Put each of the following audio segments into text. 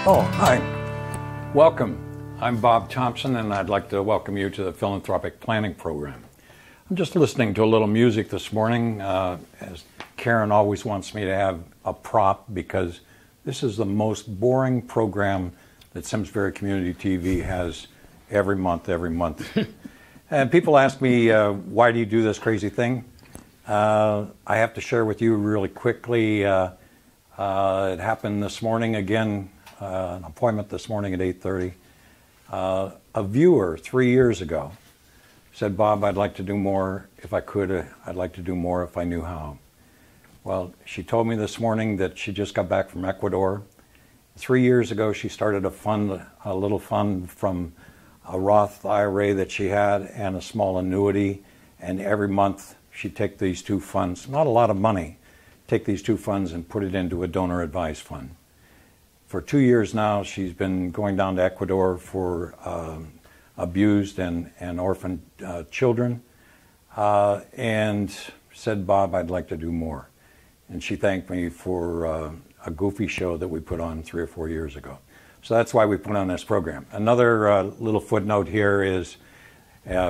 Oh, hi. Welcome. I'm Bob Thompson, and I'd like to welcome you to the Philanthropic Planning Program. I'm just listening to a little music this morning, as Karen always wants me to have a prop, because this is the most boring program that Simsbury Community TV has every month. And people ask me, why do you do this crazy thing? I have to share with you really quickly. It happened this morning again. An appointment this morning at 8:30. A viewer 3 years ago said, Bob, I'd like to do more if I could. I'd like to do more if I knew how. Well, she told me this morning that she just got back from Ecuador. 3 years ago, she started a little fund from a Roth IRA that she had and a small annuity. And every month she'd take these two funds, not a lot of money, take these two funds and put it into a donor advised fund. For 2 years now, she's been going down to Ecuador for abused and orphaned children, and said, Bob, I'd like to do more. And she thanked me for a goofy show that we put on 3 or 4 years ago. So that's why we put on this program. Another little footnote here is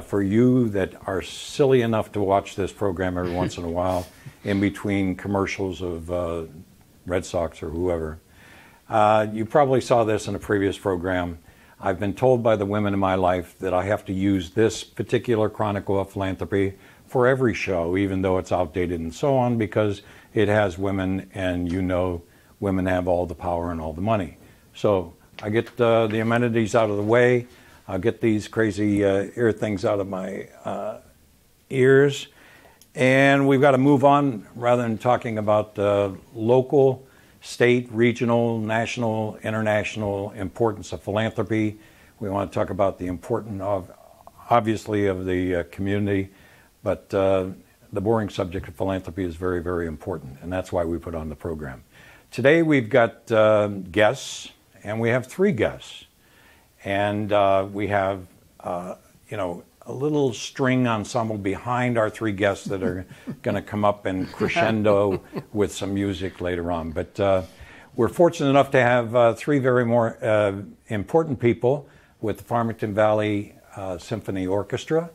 for you that are silly enough to watch this program every once in a while in between commercials of Red Sox or whoever. You probably saw this in a previous program. I've been told by the women in my life that I have to use this particular Chronicle of Philanthropy for every show, even though it's outdated and so on, because it has women, and you know women have all the power and all the money. So I get the amenities out of the way. I'll get these crazy ear things out of my ears. And we've got to move on rather than talking about local, state, regional, national, international importance of philanthropy. We want to talk about the importance of, obviously, of the community, but the boring subject of philanthropy is very, very important, and that's why we put on the program. Today we've got guests, and we have 3 guests, and we have, a little string ensemble behind our 3 guests that are going to come up and crescendo with some music later on. But we're fortunate enough to have 3 very more important people with the Farmington Valley Symphony Orchestra.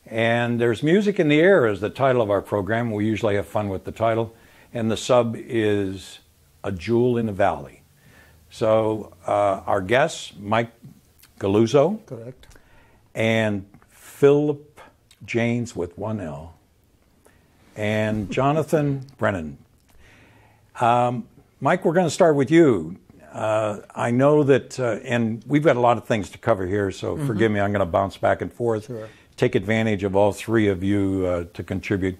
And there's Music in the Air is the title of our program. We usually have fun with the title. And the sub is A Jewel in the Valley. So our guests, Mike Malluzzo. Correct. And Philip Janes with 1 L, and Jonathan Brennand. Mike, we're going to start with you. I know that, and we've got a lot of things to cover here, so forgive me, I'm going to bounce back and forth, Sure. Take advantage of all 3 of you to contribute.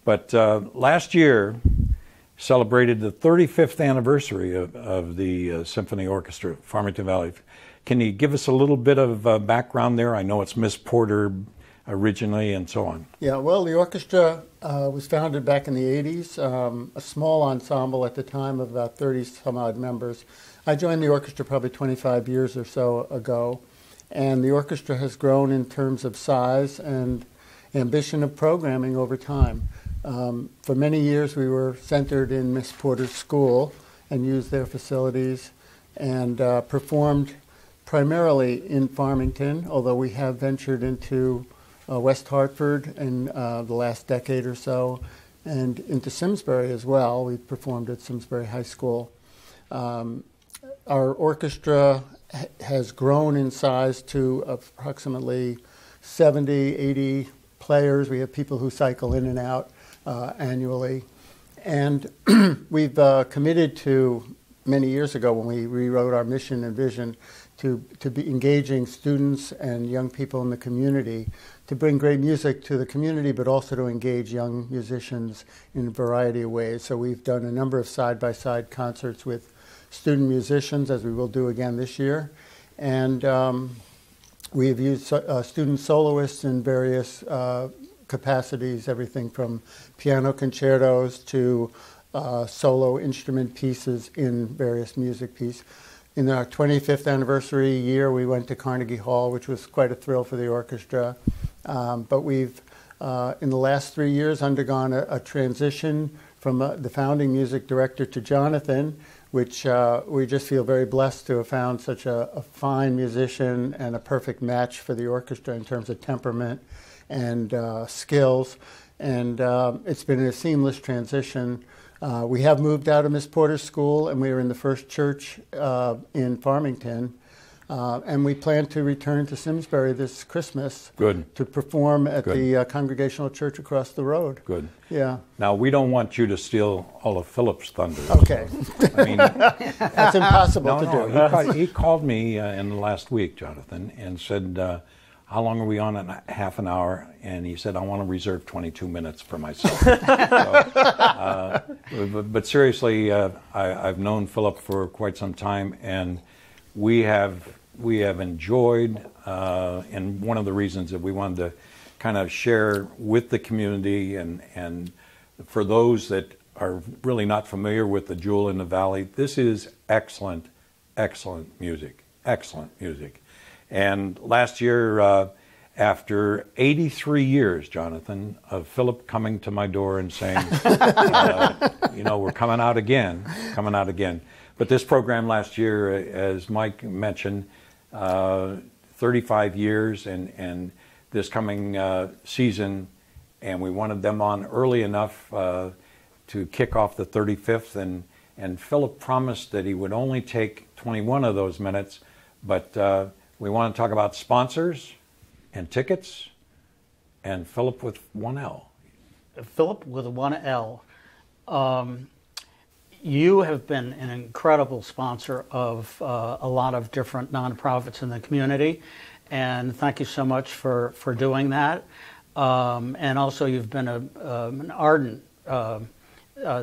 But last year celebrated the 35th anniversary of the Symphony Orchestra, Farmington Valley. Can you give us a little bit of background there? I know it's Miss Porter originally and so on. Yeah, well, the orchestra was founded back in the 80s, a small ensemble at the time of about 30-some-odd members. I joined the orchestra probably 25 years or so ago, and the orchestra has grown in terms of size and ambition of programming over time. For many years, we were centered in Miss Porter's school and used their facilities and performed primarily in Farmington, although we have ventured into West Hartford in the last decade or so, and into Simsbury as well. We've performed at Simsbury High School. Our orchestra has grown in size to approximately 70, 80 players. We have people who cycle in and out annually. And we've committed to, many years ago when we rewrote our mission and vision, to be engaging students and young people in the community to bring great music to the community, but also to engage young musicians in a variety of ways. So we've done a number of side-by-side concerts with student musicians, as we will do again this year. And we have used student soloists in various capacities, everything from piano concertos to solo instrument pieces in various music pieces. In our 25th anniversary year, we went to Carnegie Hall, which was quite a thrill for the orchestra. But we've, in the last 3 years, undergone a transition from the founding music director to Jonathan. which we just feel very blessed to have found such a fine musician and a perfect match for the orchestra in terms of temperament and skills. And it's been a seamless transition. We have moved out of Miss Porter's school, and we are in the First Church in Farmington. And we plan to return to Simsbury this Christmas. Good. To perform at Good. the Congregational Church across the road. Good. Yeah. Now, we don't want you to steal all of Philip's thunder. Okay. I mean, That's impossible to do. He called me in the last week, Jonathan, and said, how long are we on? Half an hour. And he said, I want to reserve 22 minutes for myself. But seriously, I've known Philip for quite some time, and we have enjoyed, and one of the reasons that we wanted to kind of share with the community, and for those that are really not familiar with the Jewel in the Valley, this is excellent music. And last year, after 83 years, Jonathan, of Philip coming to my door and saying, we're coming out again. But this program last year, as Mike mentioned, 35 years, and this coming season, and we wanted them on early enough to kick off the 35th, and Philip promised that he would only take 21 of those minutes, but we want to talk about sponsors and tickets, and Philip with one L. Philip with one L. You have been an incredible sponsor of a lot of different nonprofits in the community, and thank you so much for doing that. And also, you've been an ardent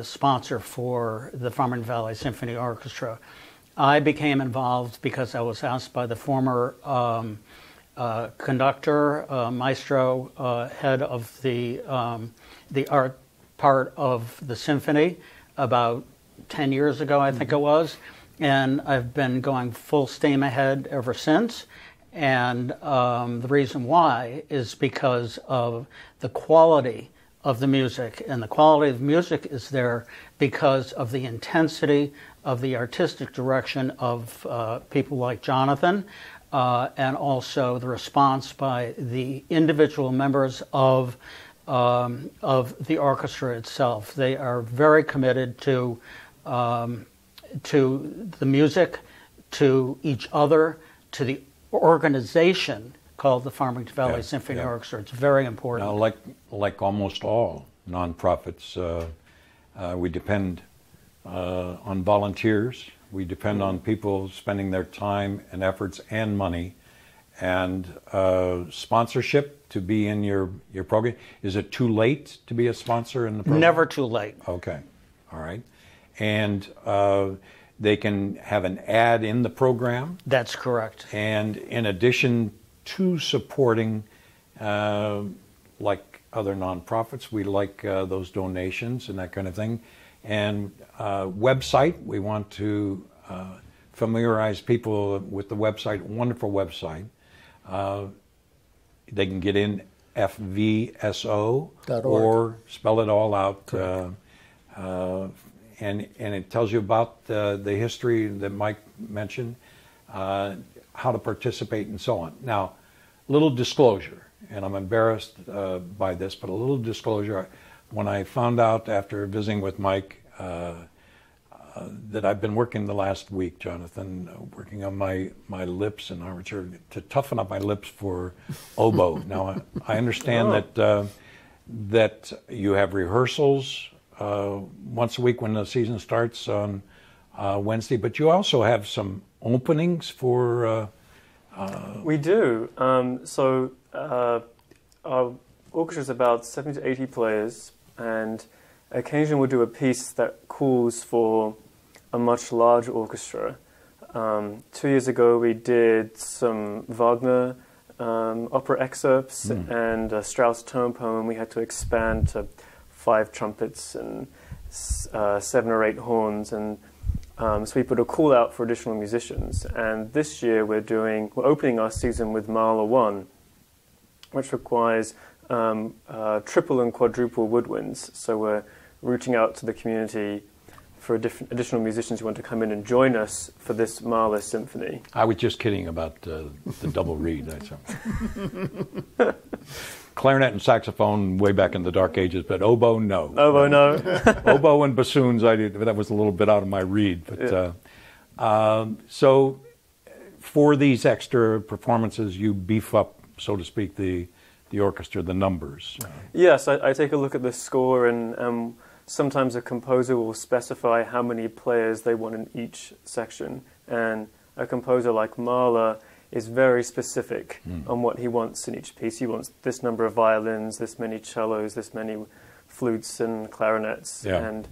sponsor for the Farmington Valley Symphony Orchestra. I became involved because I was asked by the former conductor, maestro, head of the art part of the symphony about 10 years ago, I think it was, and I've been going full steam ahead ever since. And the reason why is because of the quality of the music, and the quality of the music is there because of the intensity of the artistic direction of people like Jonathan, and also the response by the individual members of the orchestra itself. They are very committed to the music, to each other, to the organization called the Farmington Valley Symphony Orchestra. It's very important. Now, like almost all nonprofits, we depend on volunteers. We depend on people spending their time and efforts and money, and sponsorship to be in your program. Is it too late to be a sponsor in the program? Never too late. Okay, all right. And they can have an ad in the program? That's correct. And in addition to supporting, like other nonprofits, we like those donations and that kind of thing. And website, we want to familiarize people with the website, wonderful website. They can get in FVSO or spell it all out. And it tells you about the history that Mike mentioned, how to participate and so on. Now, little disclosure, and I'm embarrassed by this, but a little disclosure. When I found out after visiting with Mike that I've been working the last week, Jonathan, working on my lips and armature to toughen up my lips for oboe. Now, I understand that you have rehearsals once a week when the season starts on Wednesday, but you also have some openings for... We do. So our orchestra is about 70 to 80 players, and occasionally we'll do a piece that calls for a much larger orchestra. 2 years ago we did some Wagner opera excerpts and a Strauss tone poem, and we had to expand to 5 trumpets and 7 or 8 horns, and so we put a call out for additional musicians. And this year we're opening our season with Mahler 1, which requires triple and quadruple woodwinds. So we're reaching out to the community for additional musicians who want to come in and join us for this Mahler symphony. I was just kidding about the double reed. Clarinet and saxophone way back in the dark ages, but oboe, no. Oboe, no. Oboe and bassoons, that was a little bit out of my reed. But so for these extra performances, you beef up, so to speak, the orchestra, the numbers. Yes, I take a look at the score, and sometimes a composer will specify how many players they want in each section. And a composer like Mahler is very specific on what he wants in each piece. He wants this number of violins, this many cellos, this many flutes and clarinets. And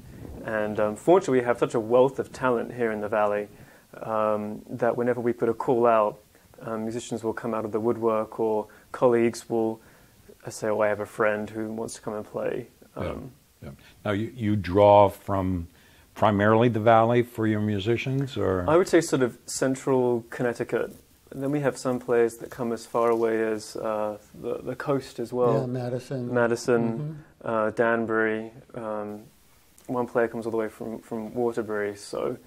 fortunately, we have such a wealth of talent here in the Valley that whenever we put a call out, musicians will come out of the woodwork, or colleagues will say, "Oh, I have a friend who wants to come and play." Now, you draw from primarily the Valley for your musicians, or? I would say sort of central Connecticut. And then we have some players that come as far away as the coast as well. Yeah, Madison, Danbury. One player comes all the way from Waterbury. So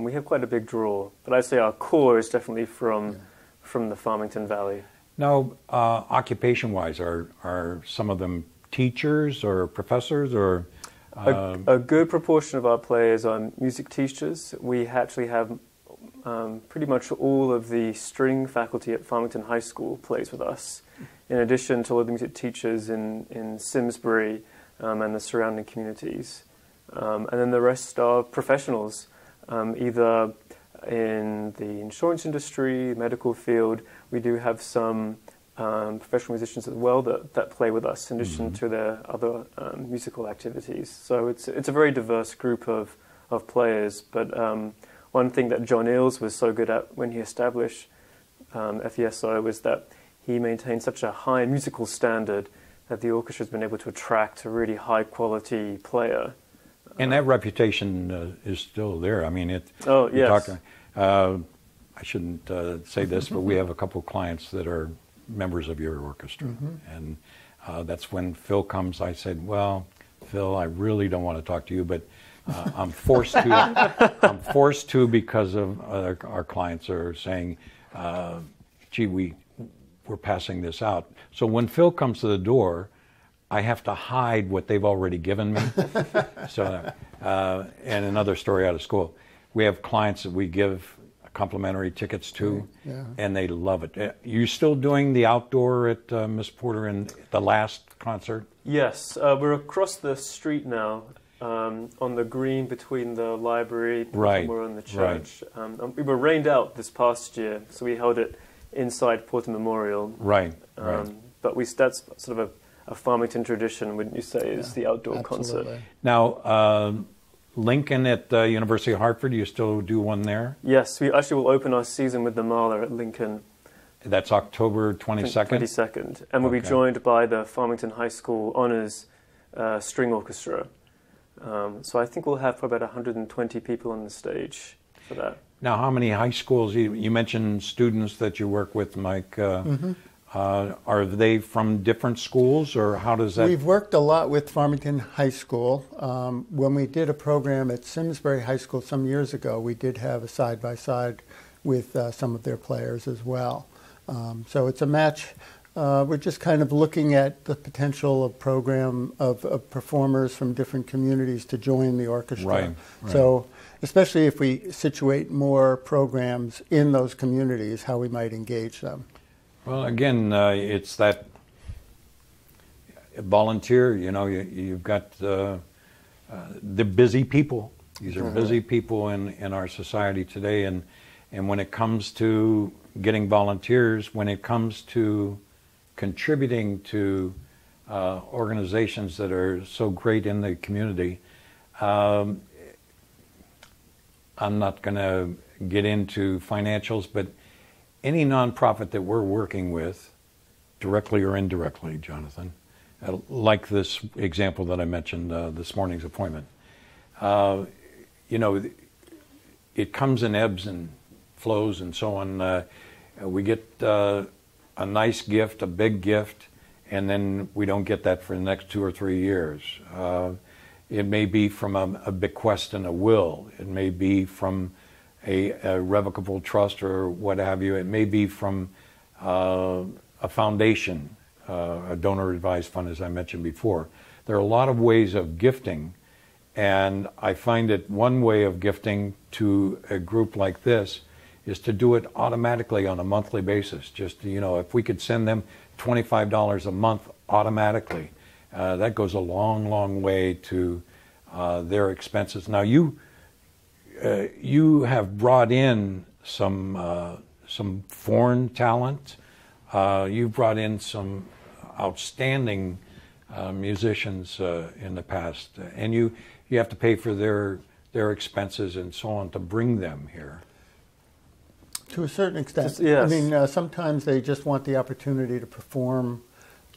we have quite a big draw. But I'd say our core is definitely from the Farmington Valley. Now, occupation-wise, are some of them teachers or professors, or? A good proportion of our players are music teachers. We actually have pretty much all of the string faculty at Farmington High School plays with us, in addition to all the music teachers in Simsbury and the surrounding communities. And then the rest are professionals, either in the insurance industry, medical field. We do have some professional musicians as well that play with us in addition to their other musical activities. So it's a very diverse group of players. But one thing that John Eales was so good at when he established FESO was that he maintained such a high musical standard that the orchestra has been able to attract a really high-quality player. And that reputation is still there. I mean, Oh, yes. I shouldn't say this, but we have a couple of clients that are members of your orchestra. And that's when Phil comes, I said, "Well, Phil, I really don't want to talk to you, but I'm forced to. I'm forced to because of our clients are saying, gee, we're passing this out." So when Phil comes to the door, I have to hide what they've already given me. So, and another story out of school, we have clients that we give complimentary tickets to, and they love it. You still doing the outdoor at Miss Porter in the last concert? Yes, we're across the street now. On the green between the library and we're on the church. We were rained out this past year, so we held it inside Porter Memorial. But that's sort of a Farmington tradition, wouldn't you say, is the outdoor concert. Now, Lincoln at the University of Hartford, you still do one there? Yes, we actually will open our season with the Mahler at Lincoln. That's October 22nd? 22nd. And we'll be joined by the Farmington High School Honors String Orchestra. So I think we'll have about 120 people on the stage for that. Now, how many high schools? You mentioned students that you work with, Mike. Are they from different schools, or how does that? We've worked a lot with Farmington High School. When we did a program at Simsbury High School some years ago, we did have a side-by-side with some of their players as well. So it's a match. We're just kind of looking at the potential of program of performers from different communities to join the orchestra. So especially if we situate more programs in those communities, how we might engage them. Well, again, it's that volunteer. You know, you've got the busy people. These are busy people in our society today, and when it comes to getting volunteers, when it comes to contributing to organizations that are so great in the community, I'm not going to get into financials, but any nonprofit that we're working with, directly or indirectly, Jonathan, like this example that I mentioned, this morning's appointment, you know, it comes in ebbs and flows and so on. We get a nice gift, a big gift, and then we don't get that for the next 2 or 3 years. It may be from a bequest and a will. It may be from a revocable trust or what have you. It may be from a foundation, a donor-advised fund, as I mentioned before. There are a lot of ways of gifting, and I find that one way of gifting to a group like this is to do it automatically on a monthly basis. Just, if we could send them $25 a month automatically, that goes a long, long way to their expenses. Now, you have brought in some foreign talent. You've brought in some outstanding musicians in the past, and you have to pay for their expenses and so on to bring them here. To a certain extent. Yes. I mean, sometimes they just want the opportunity to perform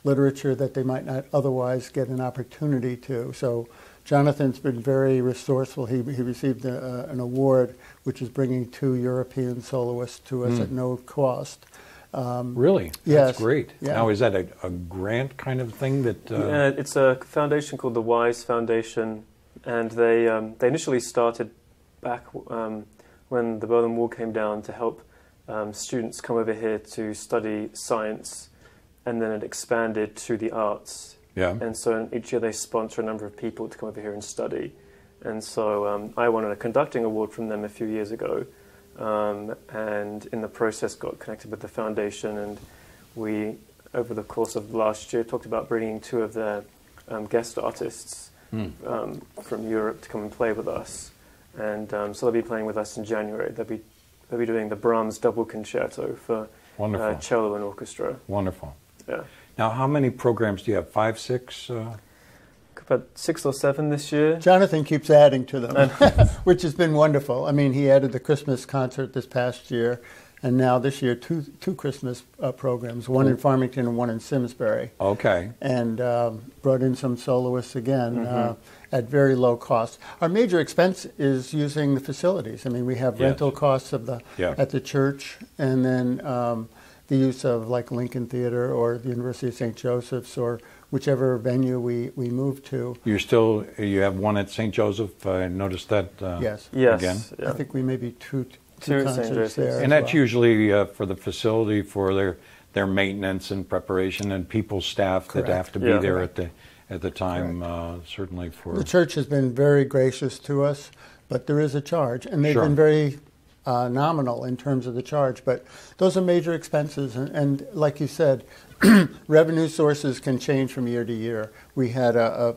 literature that they might not otherwise get an opportunity to. So Jonathan's been very resourceful. He received an award, which is bringing 2 European soloists to us at no cost. Really? Yes. That's great. Yeah. Now, is that a grant kind of thing that... Yeah, it's a foundation called the WISE Foundation, and they initially started back when the Berlin Wall came down to help students come over here to study science, and then it expanded to the arts. Yeah. And so each year they sponsor a number of people to come over here and study. And so I won a conducting award from them a few years ago, and in the process got connected with the foundation, and we, over the course of last year, talked about bringing 2 of their guest artists from Europe to come and play with us. And so they'll be playing with us in January. They'll be doing the Brahms double concerto for cello and orchestra. Wonderful. Yeah. Now, how many programs do you have? 5, 6? About 6 or 7 this year. Jonathan keeps adding to them, which has been wonderful. I mean, he added the Christmas concert this past year, and now this year two Christmas programs, one in Farmington and one in Simsbury. Okay. And brought in some soloists again at very low cost. Our major expense is using the facilities. I mean, we have rental costs of at the church, and then the use of like Lincoln Theater or the University of St. Joseph's or whichever venue we move to. You have one at St. Joseph. I noticed that. Yes. Again. Yeah. I think we maybe two St. concerts Joseph's. there. And as that's well. usually for the facility, for their maintenance and preparation, and people, staff that have to be there at the time. Certainly for the church has been very gracious to us, but there is a charge, and they've Sure. been very nominal in terms of the charge. But those are major expenses, and like you said, revenue sources can change from year to year. We had a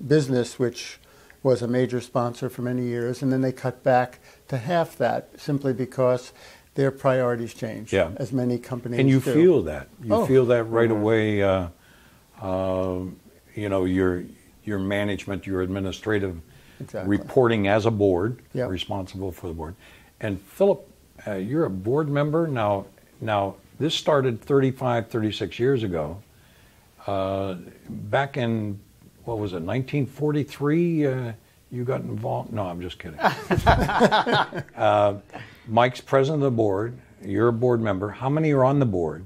business which was a major sponsor for many years, and then they cut back to half that simply because their priorities change, as many companies And you do. feel that. You feel that right away. Your management, your administrative reporting as a board, responsible for the board. And Philip, you're a board member now. This started 36 years ago. Back in, what was it, 1943, you got involved? No, I'm just kidding. Mike's president of the board. You're a board member. How many are on the board?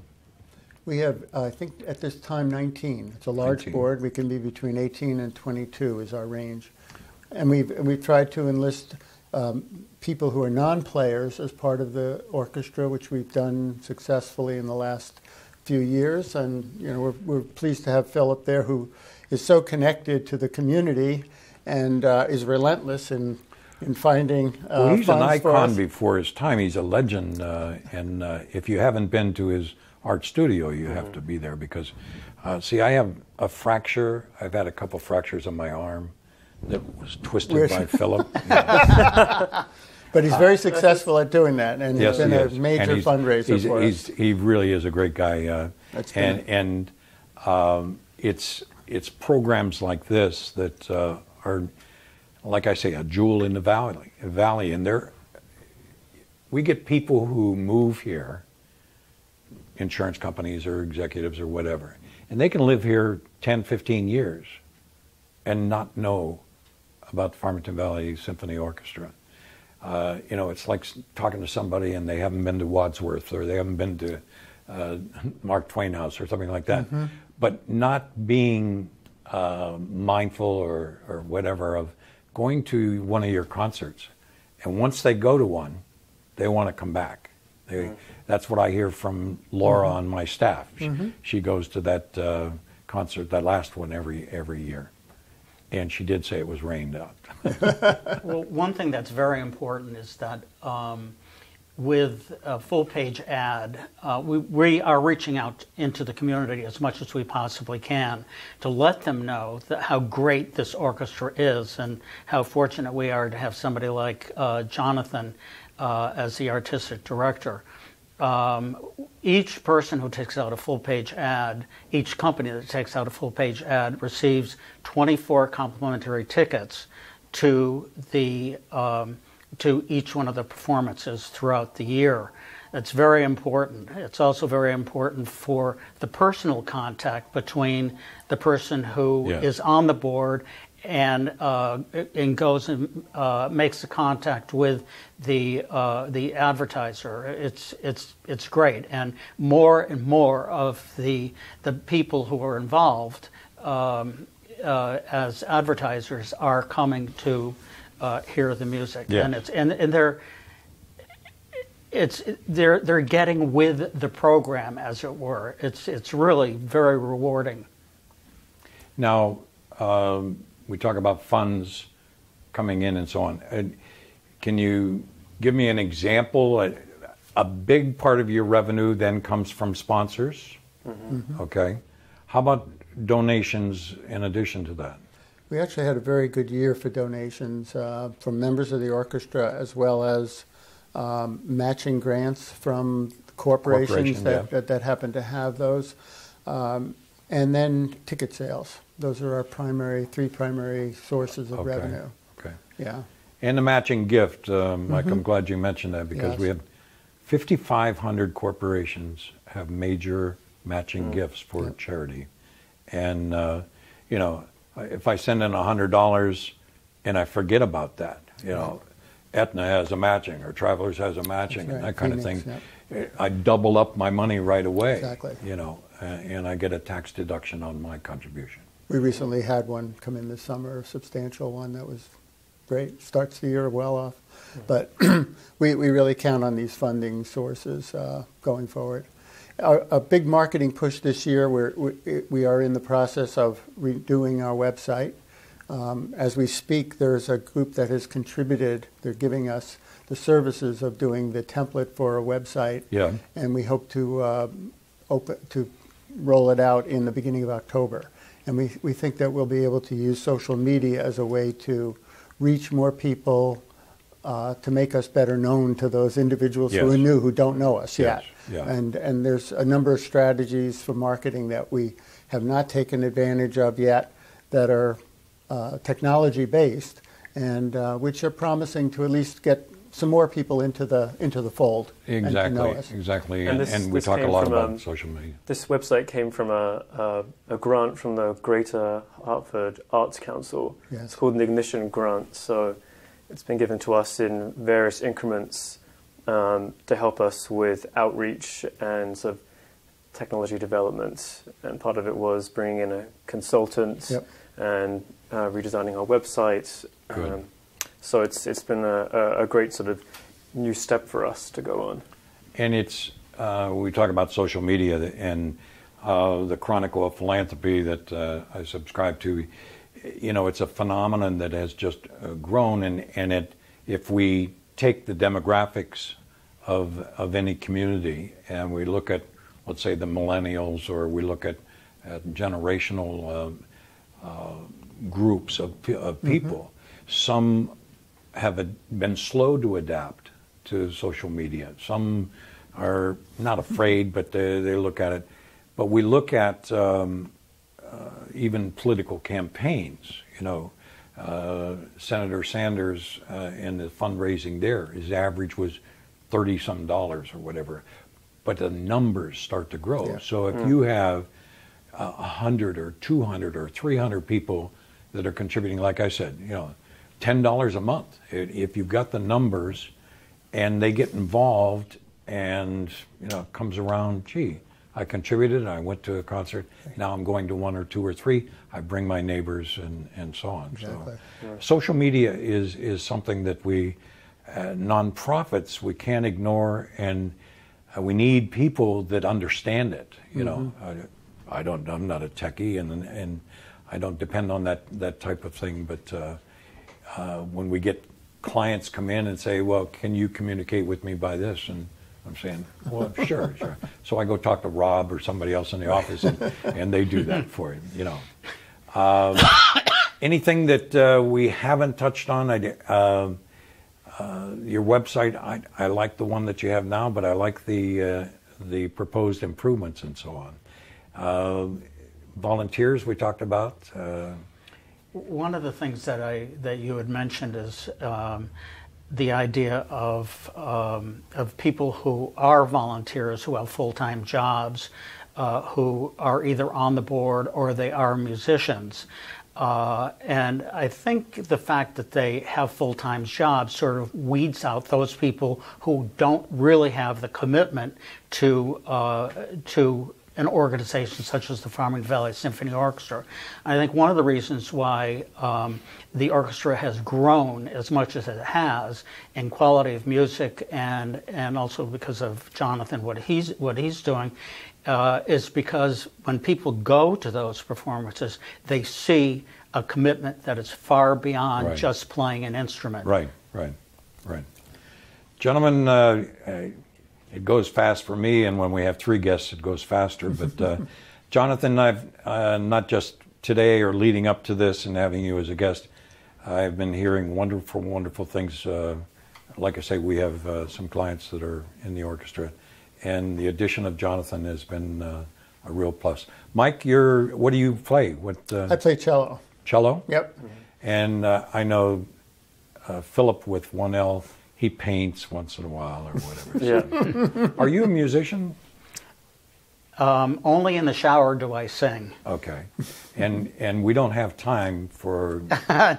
We have, I think at this time, 19. It's a large 19. board. We can be between 18 and 22 is our range. And we've tried to enlist people who are non-players as part of the orchestra, which we've done successfully in the last few years. And we're pleased to have Philip there, who is so connected to the community and is relentless in finding well, he's an funds for icon us. before his time. He's a legend, and if you haven't been to his art studio, you have to be there because, see, I have a fracture. I've had a couple fractures on my arm that was twisted by Philip. But he's very successful at doing that, and Yes, he's been he a is. major And fundraiser for us. He really is a great guy. It's programs like this that are, like I say, a jewel in the valley. And we get people who move here, insurance companies or executives or whatever, and they can live here 10, 15 years and not know about the Farmington Valley Symphony Orchestra. It's like talking to somebody and they haven't been to Wadsworth or they haven't been to Mark Twain House or something like that. But not being mindful or whatever of going to one of your concerts, and once they go to one, they want to come back. That's what I hear from Laura on my staff. She goes to that concert, that last one, every year, and she did say it was rained out. Well, one thing that's very important is that with a full-page ad, we are reaching out into the community as much as we possibly can to let them know how great this orchestra is and how fortunate we are to have somebody like Jonathan as the artistic director. Each person who takes out a full-page ad, each company that takes out a full-page ad receives 24 complimentary tickets to the to each one of the performances throughout the year. It's very important. It's also very important for the personal contact between the person who is on the board and goes and makes the contact with the advertiser. It's great, and more of the people who are involved as advertisers are coming to hear the music, and they're getting with the program, as it were. It's really very rewarding. Now, we talk about funds coming in and so on. Can you give me an example? A big part of your revenue then comes from sponsors. Okay. How about donations in addition to that? We actually had a very good year for donations from members of the orchestra, as well as matching grants from corporations that happen to have those, and then ticket sales. Those are our three primary sources of revenue. Okay. Yeah. And the matching gift, Mike, I'm glad you mentioned that, because we have 5,500 corporations have major matching gifts for charity. And, if I send in $100 and I forget about that, Aetna has a matching or Travelers has a matching and that kind of thing, I double up my money right away. Exactly. And I get a tax deduction on my contribution. We recently had one come in this summer, a substantial one that was great. Starts the year well off. But we really count on these funding sources going forward. A big marketing push this year, we are in the process of redoing our website. As we speak, there's a group that has contributed. They're giving us the services of doing the template for a website. Yeah. And we hope to roll it out in the beginning of October. And we think that we'll be able to use social media as a way to reach more people, to make us better known to those individuals who are new, who don't know us yet. Yeah. And there's a number of strategies for marketing that we have not taken advantage of yet that are technology based, and which are promising to at least get some more people into the fold. Exactly, and to know us. Exactly. And we talk a lot about social media. This website came from a grant from the Greater Hartford Arts Council. Yes. It's called an Ignition Grant. So it's been given to us in various increments to help us with outreach and sort of technology development. And part of it was bringing in a consultant and redesigning our website. So it's been a great sort of new step for us to go on. And it's we talk about social media and the Chronicle of Philanthropy that I subscribe to. It's a phenomenon that has just grown, and if we take the demographics of any community and we look at, let's say, the millennials, or we look at generational groups of people, some have been slow to adapt to social media. Some are not afraid, but they look at it. But we look at even political campaigns. Senator Sanders in the fundraising there, his average was $30-some or whatever. But the numbers start to grow. Yeah. So if you have 100 or 200 or 300 people that are contributing, like I said, $10 a month. If you've got the numbers and they get involved and, it comes around, gee, I contributed, I went to a concert. Now I'm going to 1 or 2 or 3. I bring my neighbors and so on. Exactly. So social media is something that we, nonprofits, we can't ignore, and we need people that understand it. You know, I'm not a techie, and I don't depend on that type of thing. But when we get clients come in and say, "Well, can you communicate with me by this?" and I'm saying, "Well, sure." So I go talk to Rob or somebody else in the office, and they do that for you. You know, anything that we haven't touched on? Your website, I like the one that you have now, but I like the proposed improvements and so on. Volunteers we talked about. One of the things that you had mentioned is the idea of people who are volunteers, who have full-time jobs, who are either on the board or they are musicians. And I think the fact that they have full-time jobs sort of weeds out those people who don't really have the commitment to an organization such as the Farmington Valley Symphony Orchestra. I think one of the reasons why the orchestra has grown as much as it has in quality of music, and also because of Jonathan, what he's doing, is because when people go to those performances, they see a commitment that is far beyond just playing an instrument. Right. Gentlemen, it goes fast for me, and when we have 3 guests, it goes faster. But Jonathan, I've not just today or leading up to this and having you as a guest, I've been hearing wonderful, wonderful things. Like I say, we have some clients that are in the orchestra, and the addition of Jonathan has been a real plus. Mike, what do you play? I play cello. Cello? Yep. And I know Philip with 1L. He paints once in a while or whatever. Yeah. Are you a musician? Only in the shower do I sing. Okay. And we don't have time for...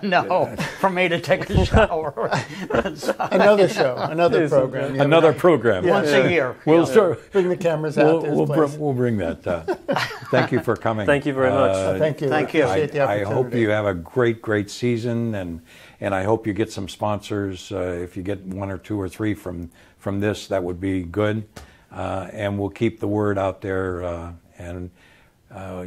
No, for me to take a shower. Another show, another program. Yeah, Another program. Once a year. We'll bring the cameras out to his place. We'll bring that. Thank you for coming. Thank you very much. Thank you. Thank you. Appreciate the I opportunity. hope you have a great season, and I hope you get some sponsors. If you get 1 or 2 or 3 from this, that would be good. And we'll keep the word out there, and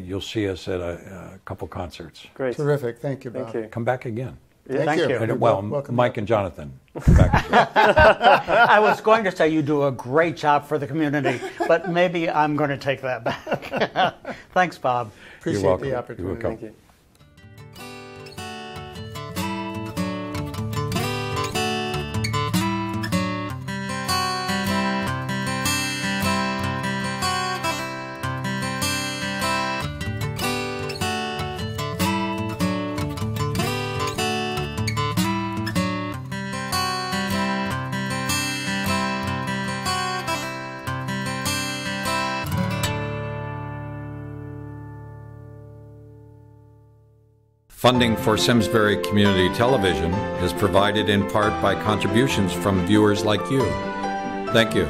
you'll see us at a couple concerts. Great. Terrific. Thank you, Bob. Thank you. Come back again. Yeah. Thank you. And, well, Welcome Mike back. and Jonathan, come back again. I was going to say you do a great job for the community, but maybe I'm going to take that back. Thanks, Bob. Appreciate You're welcome. the opportunity. You're welcome. Thank you. Funding for Simsbury Community Television is provided in part by contributions from viewers like you. Thank you.